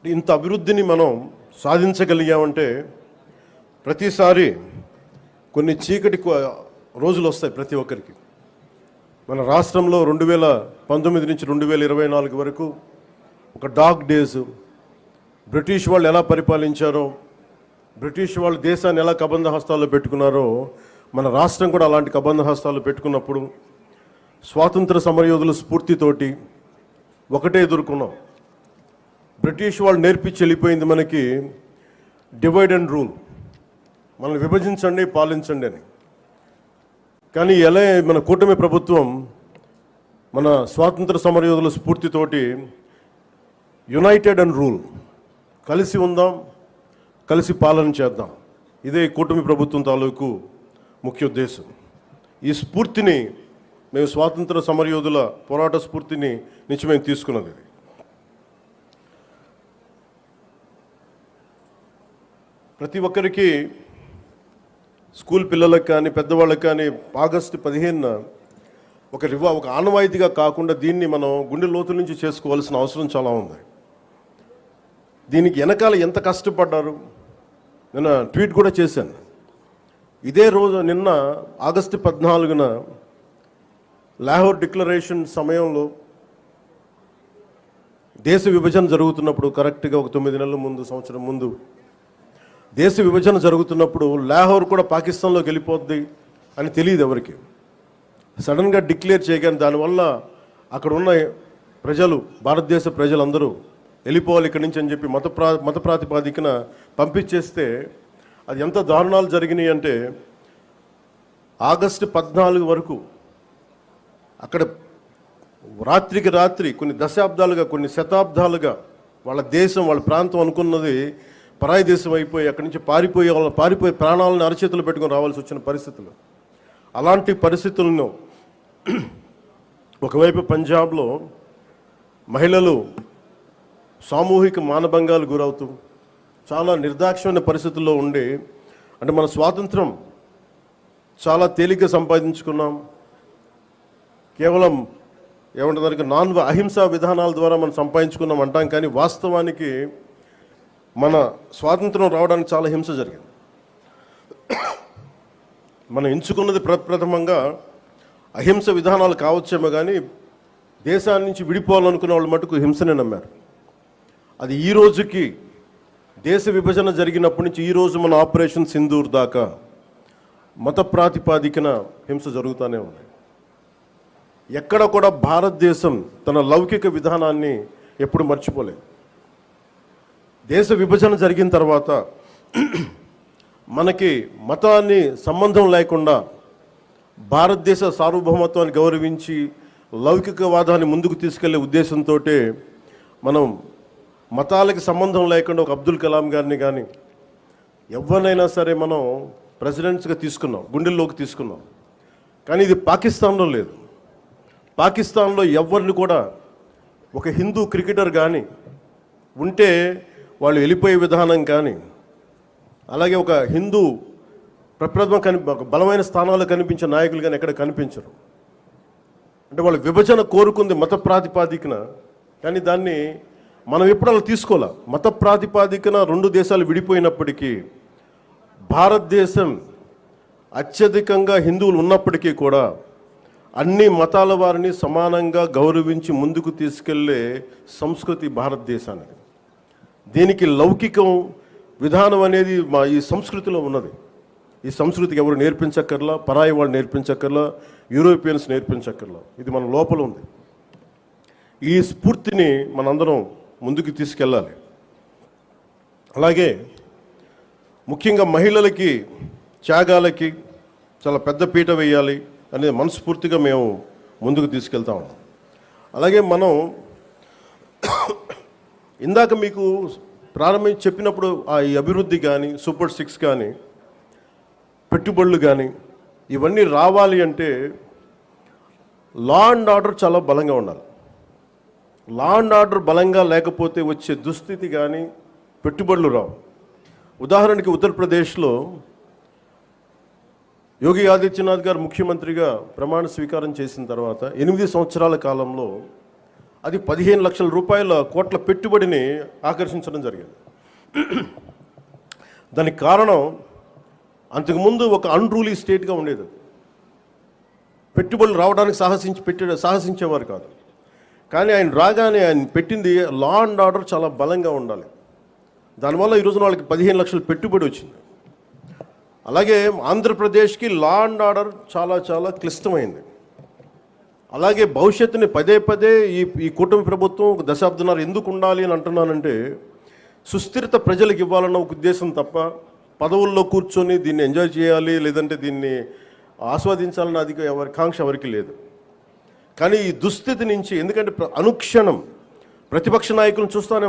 ఇంత అభివృద్ధిని మనం సాధించగలిగామంటే ప్రతిసారి కొన్ని చీకటి రోజులు వస్తాయి ప్రతి ఒక్కరికి. మన రాష్ట్రంలో 2019 నుంచి 2024 వరకు ఒక డార్క్ డేస్. బ్రిటిష్ వాళ్ళు ఎలా పరిపాలించారో, బ్రిటిష్ వాళ్ళు దేశాన్ని ఎలా కబంధ హస్తాల్లో పెట్టుకున్నారో, మన రాష్ట్రం కూడా అలాంటి కబంధ హస్తాల్లో పెట్టుకున్నప్పుడు స్వాతంత్ర సమరయోధుల స్ఫూర్తితోటి ఒకటే ఎదుర్కొన్నాం. బ్రిటిష్ వాళ్ళు నేర్పించి వెళ్ళిపోయింది మనకి డివైడ్ అండ్ రూల్, మనల్ని విభజించండి పాలించండి అని. కానీ ఎలా మన కూటమి ప్రభుత్వం మన స్వాతంత్ర సమరయోధుల స్ఫూర్తితోటి యునైటెడ్ అండ్ రూల్, కలిసి ఉందాం, కలిసి పాలన చేద్దాం, ఇదే కూటమి ప్రభుత్వం తాలూకు ముఖ్య ఉద్దేశం. ఈ స్ఫూర్తిని మేము స్వాతంత్ర సమరయోధుల పోరాట స్ఫూర్తిని నుంచి మేము తీసుకున్నది. ఇది ప్రతి ఒక్కరికి, స్కూల్ పిల్లలకు కానీ పెద్దవాళ్ళకి కానీ ఆగస్టు 15న ఒక ఆనవాయితీగా కాకుండా దీన్ని మనం గుండె లోతుల నుంచి చేసుకోవాల్సిన అవసరం చాలా ఉంది. దీనికి వెనకాల ఎంత కష్టపడ్డారు నిన్న ట్వీట్ కూడా చేశాను. ఇదే రోజు నిన్న ఆగస్టు 14న లాహోర్ డిక్లరేషన్ సమయంలో దేశ విభజన జరుగుతున్నప్పుడు, కరెక్ట్గా ఒక 9 నెలల ముందు, సంవత్సరం ముందు దేశ విభజన జరుగుతున్నప్పుడు లాహోర్ కూడా పాకిస్తాన్లోకి వెళ్ళిపోద్ది అని తెలియదు ఎవరికి. సడన్గా డిక్లేర్ చేయగానే దానివల్ల అక్కడ ఉన్న ప్రజలు, భారతదేశ ప్రజలందరూ వెళ్ళిపోవాలి ఇక్కడి నుంచి అని చెప్పి మత ప్రాతిపాదికన పంపించేస్తే అది ఎంత దారుణాలు జరిగినాయి అంటే ఆగస్టు 14 వరకు అక్కడ రాత్రికి రాత్రి కొన్ని దశాబ్దాలుగా, కొన్ని శతాబ్దాలుగా వాళ్ళ దేశం, వాళ్ళ ప్రాంతం అనుకున్నది పరాయి దేశం అయిపోయి అక్కడి నుంచి పారిపోయి ప్రాణాలను అరచేతులు పెట్టుకొని రావాల్సి వచ్చిన పరిస్థితులు. అలాంటి పరిస్థితులను ఒకవైపు పంజాబ్లో మహిళలు సామూహిక మానభంగాలు గురవుతూ చాలా నిర్దాక్ష్యమైన పరిస్థితుల్లో ఉండి, అంటే మన స్వాతంత్రం చాలా తేలిగ్గా సంపాదించుకున్నాం, కేవలం ఏమంటారు అహింసా విధానాల ద్వారా మనం సంపాదించుకున్నాం అంటాం. కానీ వాస్తవానికి మన స్వాతంత్రం రావడానికి చాలా హింస జరిగింది. మనం ఎంచుకున్నది ప్రప్రథమంగా అహింస విధానాలు కావచ్చేమో, కానీ దేశాన్ని నుంచి విడిపోవాలనుకున్న వాళ్ళు మటుకు హింసనే నమ్మారు. అది ఈ రోజుకి, దేశ విభజన జరిగినప్పటి నుంచి ఈ రోజు మన ఆపరేషన్ సింధూర్ దాకా మత ప్రాతిపాదికన హింస జరుగుతూనే ఉంది. ఎక్కడ కూడా భారతదేశం తన లౌకిక విధానాన్ని ఎప్పుడు మర్చిపోలేదు. దేశ విభజన జరిగిన తర్వాత మనకి మతాన్ని సంబంధం లేకుండా భారతదేశ సార్వభౌమత్వాన్ని గౌరవించి లౌకికవాదాన్ని ముందుకు తీసుకెళ్లే ఉద్దేశంతో మనం మతాలకి సంబంధం లేకుండా ఒక అబ్దుల్ కలాం గారిని కానీ ఎవరినైనా సరే మనం ప్రెసిడెంట్స్గా తీసుకున్నాం, గుండెల్లోకి తీసుకున్నాం. కానీ ఇది పాకిస్తాన్లో లేదు. పాకిస్తాన్లో ఎవరిని కూడా ఒక హిందూ క్రికెటర్ కానీ ఉంటే వాళ్ళు వెళ్ళిపోయే విధానం కానీ, అలాగే ఒక హిందూ ఒక బలమైన స్థానాలు కనిపించే నాయకులు కానీ ఎక్కడ కనిపించరు. అంటే వాళ్ళు విభజన కోరుకుంది మత ప్రాతిపాదికన, కానీ దాన్ని మనం ఎప్పుడు అలా తీసుకోవాలి. మత ప్రాతిపాదికన 2 దేశాలు విడిపోయినప్పటికీ భారతదేశం అత్యధికంగా హిందువులు ఉన్నప్పటికీ కూడా అన్ని మతాల వారిని సమానంగా గౌరవించి ముందుకు తీసుకెళ్లే సంస్కృతి భారతదేశానికి. దీనికి లౌకికం విధానం అనేది ఈ సంస్కృతిలో ఉన్నది. ఈ సంస్కృతికి ఎవరు నేర్పించక్కర్లా, పరాయి వాళ్ళు నేర్పించక్కర్లా, యూరోపియన్స్ నేర్పించక్కర్లా. ఇది మన లోపల ఉంది. ఈ స్ఫూర్తిని మనందరం ముందుకు తీసుకెళ్ళాలి. అలాగే ముఖ్యంగా మహిళలకి త్యాగాలకి చాలా పెద్ద పీట వేయాలి అనేది మనస్ఫూర్తిగా మేము ముందుకు తీసుకెళ్తా ఉన్నాం. అలాగే మనం ఇందాక మీకు ప్రారంభించి చెప్పినప్పుడు ఈ అభివృద్ధి కానీ, సూపర్ 6 కానీ, పెట్టుబడులు కానీ ఇవన్నీ రావాలి అంటే లా అండ్ ఆర్డర్ చాలా బలంగా ఉండాలి. లా అండ్ ఆర్డర్ బలంగా లేకపోతే వచ్చే దుస్థితి కానీ పెట్టుబడులు రావు. ఉదాహరణకి ఉత్తరప్రదేశ్లో యోగి ఆదిత్యనాథ్ గారు ముఖ్యమంత్రిగా ప్రమాణ స్వీకారం చేసిన తర్వాత 8 సంవత్సరాల కాలంలో అది 15 లక్షల రూపాయల కోట్ల పెట్టుబడిని ఆకర్షించడం జరిగింది. దానికి కారణం అంతకుముందు ఒక అన్రూలీ స్టేట్గా ఉండేది. పెట్టుబడులు రావడానికి సాహసించేవారు కాదు. కానీ ఆయన రాగానే ఆయన పెట్టింది లా అండ్ ఆర్డర్ చాలా బలంగా ఉండాలి. దానివల్ల ఈ రోజున వాళ్ళకి 15 లక్షల పెట్టుబడి వచ్చింది. అలాగే ఆంధ్రప్రదేశ్కి లా అండ్ ఆర్డర్ చాలా చాలా క్లిష్టమైంది. అలాగే భవిష్యత్తుని పదే పదే ఈ కూటమి ప్రభుత్వం ఒక దశాబ్దన్నర ఎందుకు ఉండాలి అని అంటున్నానంటే, సుస్థిరత ప్రజలకు ఇవ్వాలన్న ఒక ఉద్దేశం తప్ప పదవుల్లో కూర్చొని దీన్ని ఎంజాయ్ చేయాలి, లేదంటే దీన్ని ఆస్వాదించాలన్న కాంక్ష ఎవరికి లేదు. కానీ ఈ దుస్థితి నుంచి, ఎందుకంటే అనుక్షణం ప్రతిపక్ష నాయకులను చూస్తూనే